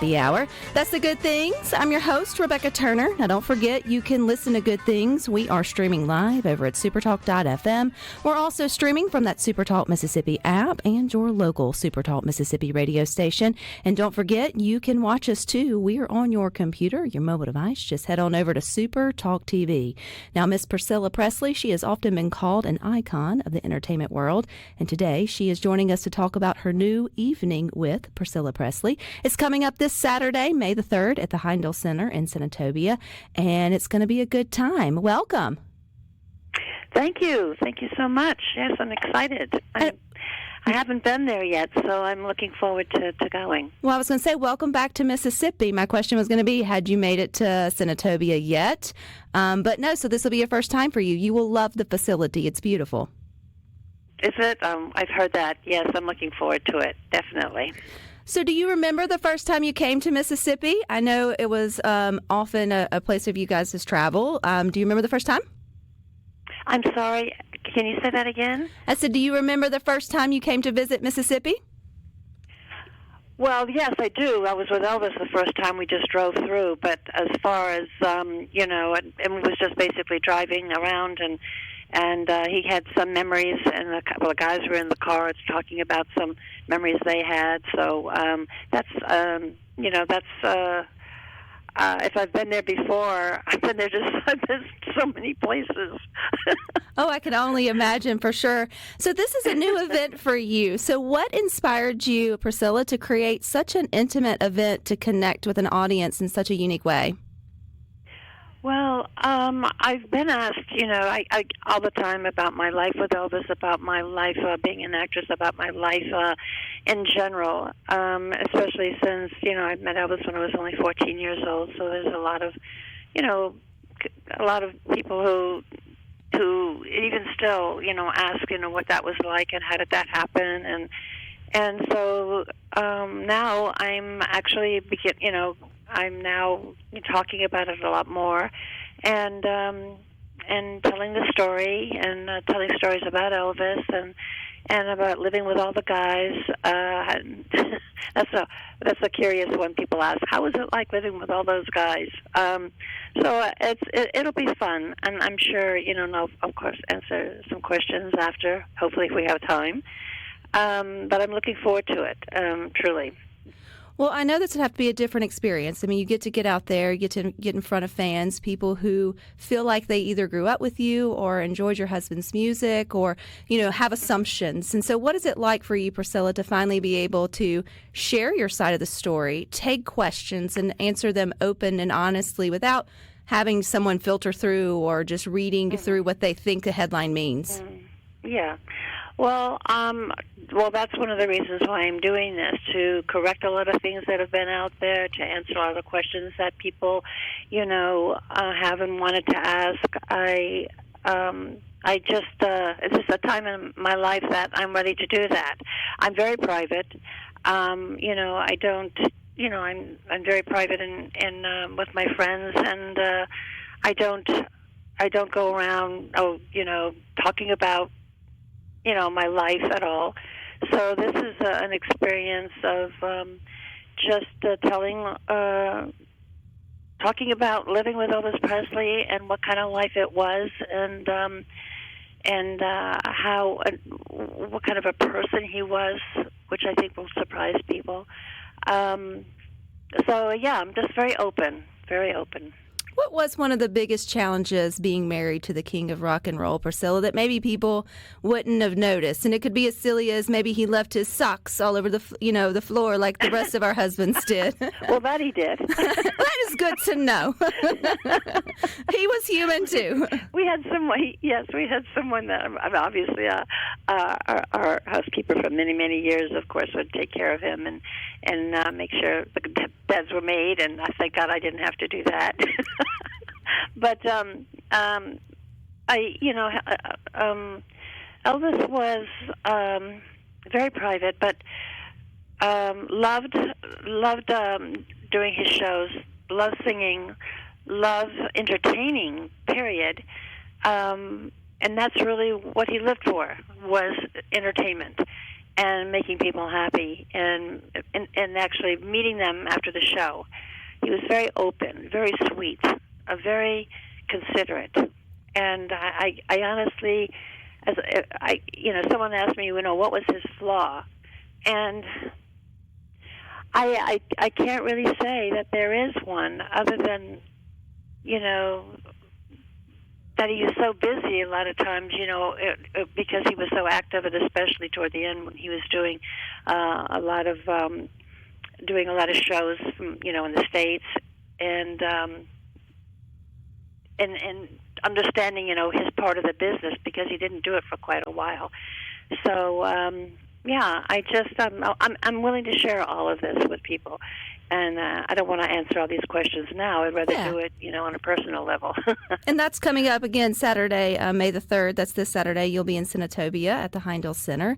The hour. That's the Good Things. I'm your host, Rebecca Turner. Now, don't forget, you can listen to Good Things. We are streaming live over at SuperTalk.fm. We're also streaming from that SuperTalk Mississippi app and your local SuperTalk Mississippi radio station. And don't forget, you can watch us too. We are on your computer, your mobile device. Just head on over to SuperTalk TV. Now, Miss Priscilla Presley, she has often been called an icon of the entertainment world. And today, she is joining us to talk about her new Evening with Priscilla Presley. It's coming up this Saturday, May the 3rd at the Heindel Center in Senatobia, and it's going to be a good time. Welcome. Thank you. Thank you so much. Yes, I'm excited. I haven't been there yet, so I'm looking forward to going. Well, I was going to say, welcome back to Mississippi. My question was going to be, had you made it to Senatobia yet? But no, so this will be your first time for you. You will love the facility. It's beautiful. Is it? I've heard that. Yes, I'm looking forward to it, definitely. So do you remember the first time you came to Mississippi? I know it was often a place of you guys' travel. Do you remember the first time? I'm sorry. Can you say that again? I said, do you remember the first time you came to visit Mississippi? Well, yes, I do. I was with Elvis the first time we just drove through. But as far as, it was just basically driving around and he had some memories, and a couple of guys were in the car talking about some memories they had. So if I've been there before, I've been so many places. Oh, I can only imagine for sure. So this is a new event for you. So what inspired you, Priscilla, to create such an intimate event to connect with an audience in such a unique way? Well, I've been asked, I all the time about my life with Elvis, about my life being an actress, about my life in general, especially since, I met Elvis when I was only 14 years old. So there's a lot of people who even still, ask, what that was like and how did that happen. And so now I'm actually, I'm now talking about it a lot more, and telling the story and telling stories about Elvis and about living with all the guys. That's a curious one. People ask, how is it like living with all those guys? So it'll be fun, and I'm sure I'll of course answer some questions after, hopefully if we have time. But I'm looking forward to it, truly. Well, I know this would have to be a different experience. I mean, you get to get out there, you get to get in front of fans, people who feel like they either grew up with you or enjoyed your husband's music or, have assumptions. And so what is it like for you, Priscilla, to finally be able to share your side of the story, take questions and answer them open and honestly without having someone filter through or just reading through what they think the headline means? Yeah. Well, that's one of the reasons why I'm doing this, to correct a lot of things that have been out there, to answer a lot of questions that people, have and wanted to ask. It's just a time in my life that I'm ready to do that. I'm very private. I don't, I'm very private in with my friends, and I don't go around, talking about my life at all. So this is an experience of just talking about living with Elvis Presley and what kind of life it was, and what kind of a person he was, which I think will surprise people. I'm just very open, very open. What was one of the biggest challenges being married to the king of rock and roll, Priscilla, that maybe people wouldn't have noticed? And it could be as silly as maybe he left his socks all over the floor like the rest of our husbands did. Well, that he did. That is good to know. He was human too. We had someone that obviously our housekeeper for many, many years, of course, would take care of him and make sure the beds were made. And I thank God I didn't have to do that. But Elvis was very private, but loved doing his shows, loved singing, loved entertaining. Period. And that's really what he lived for, was entertainment. and making people happy, and actually meeting them after the show. He was very open, very sweet, very considerate, and I honestly, someone asked me, what was his flaw, and I can't really say that there is one, other than, that he was so busy a lot of times, because he was so active, and especially toward the end when he was doing a lot of shows from, in the States, and understanding, his part of the business, because he didn't do it for quite a while. So, I'm willing to share all of this with people. And I don't want to answer all these questions now. I'd rather do it, on a personal level. And that's coming up again Saturday, May the 3rd. That's this Saturday. You'll be in Senatobia at the Heindel Center.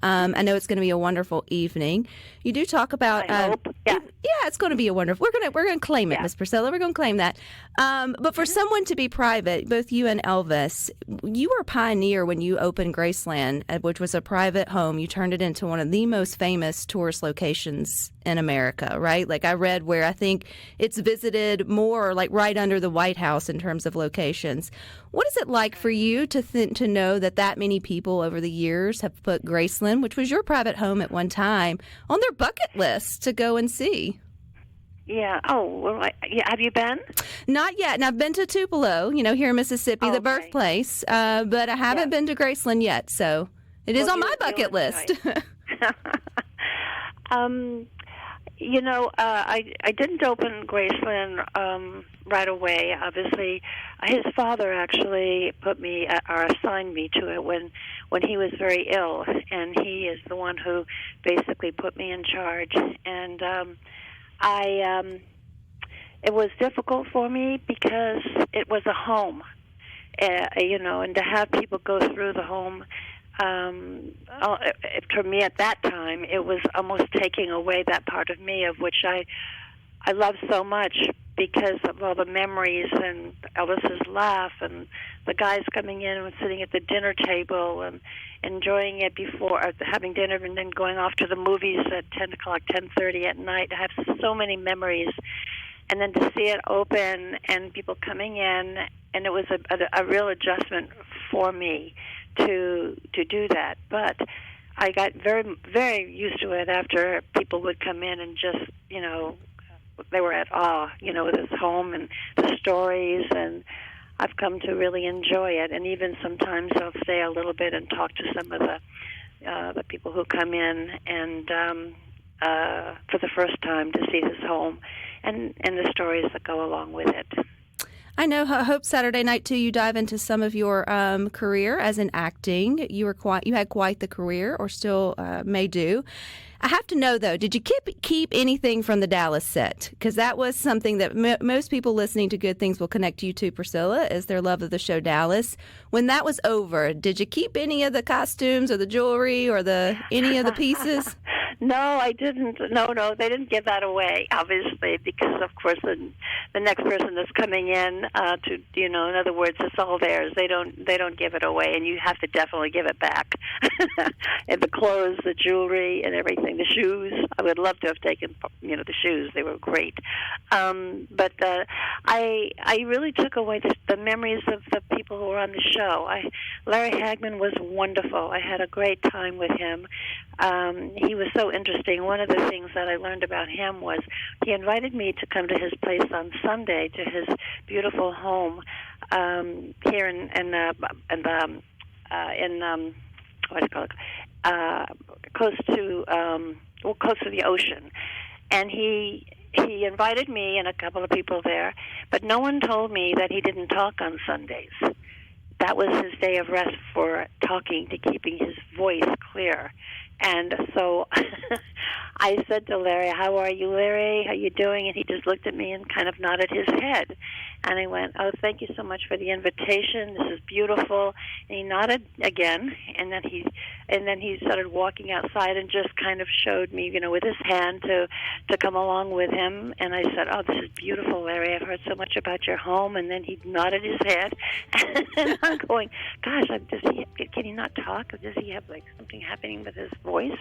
I know it's going to be a wonderful evening. You do talk about. I hope. Yeah. It's going to be a wonderful. We're going to claim it, Miss Priscilla. We're going to claim that. But for someone to be private, both you and Elvis, you were a pioneer when you opened Graceland, which was a private home. You turned it into one of the most famous tourist locations in America, right? Like I read where I think it's visited more, like right under the White House in terms of locations. What is it like for you to know that many people over the years have put Graceland, which was your private home at one time, on their bucket list to go and see? Yeah. Oh, well, have you been? Not yet. And I've been to Tupelo, here in Mississippi, the birthplace, but I haven't been to Graceland yet. So it is on my bucket list. I didn't open Graceland right away. Obviously, his father actually put me or assigned me to it when he was very ill, and he is the one who basically put me in charge. And it was difficult for me because it was a home, and to have people go through the home. For me at that time, it was almost taking away that part of me of which I love so much, because of all the memories and Elvis's laugh and the guys coming in and sitting at the dinner table and enjoying it before having dinner, and then going off to the movies at 10 o'clock, 10:30 at night. I have so many memories. And then to see it open and people coming in, and it was a real adjustment for me to do that. But I got very, very used to it after people would come in and just, they were at awe, with his home and the stories, and I've come to really enjoy it. And even sometimes I'll stay a little bit and talk to some of the people who come in and for the first time to see his home and the stories that go along with it. I know. I hope Saturday night too you dive into some of your career as in acting. You had quite the career, or still may do. I have to know though, did you keep anything from the Dallas set? Because that was something that most people listening to Good Things will connect you to, Priscilla, is their love of the show Dallas. When that was over, did you keep any of the costumes or the jewelry or any of the pieces? No, I didn't. No, they didn't give that away, obviously, because, of course, the next person that's coming in in other words, it's all theirs. They don't give it away, and you have to definitely give it back. And the clothes, the jewelry, and everything, the shoes. I would love to have taken, the shoes. They were great. But I really took away the memories of the people who were on the show. Larry Hagman was wonderful. I had a great time with him. He was so interesting. One of the things that I learned about him was he invited me to come to his place on Sunday, to his beautiful home here in what do you call it? Close to the ocean, and he invited me and a couple of people there, but no one told me that he didn't talk on Sundays. That was his day of rest for talking, to keeping his voice clear. And so I said to Larry, "How are you, Larry? How you doing?" And he just looked at me and kind of nodded his head. And I went, "Oh, thank you so much for the invitation. This is beautiful." And he nodded again, and then he started walking outside and just kind of showed me, with his hand to come along with him. And I said, "Oh, this is beautiful, Larry. I've heard so much about your home." And then he nodded his head, and I'm going, "Gosh, can he not talk? Or does he have like something happening with his voice,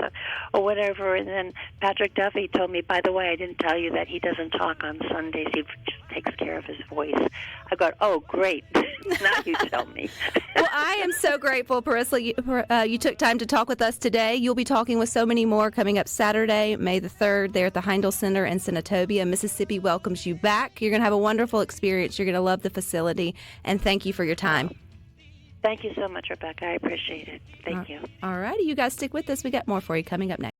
or whatever?" And then Patrick Duffy told me, "By the way, I didn't tell you that he doesn't talk on Sundays. He just takes care of his voice." I go, "Oh, great." Now you tell me. Well, I am so grateful, Priscilla, you took time to talk with us today. You'll be talking with so many more coming up Saturday, May the 3rd, there at the Heindel Center in Senatobia. Mississippi welcomes you back. You're going to have a wonderful experience. You're going to love the facility, and thank you for your time. Thank you so much, Rebecca. I appreciate it. Thank you. All righty. You guys stick with us. We got more for you coming up next.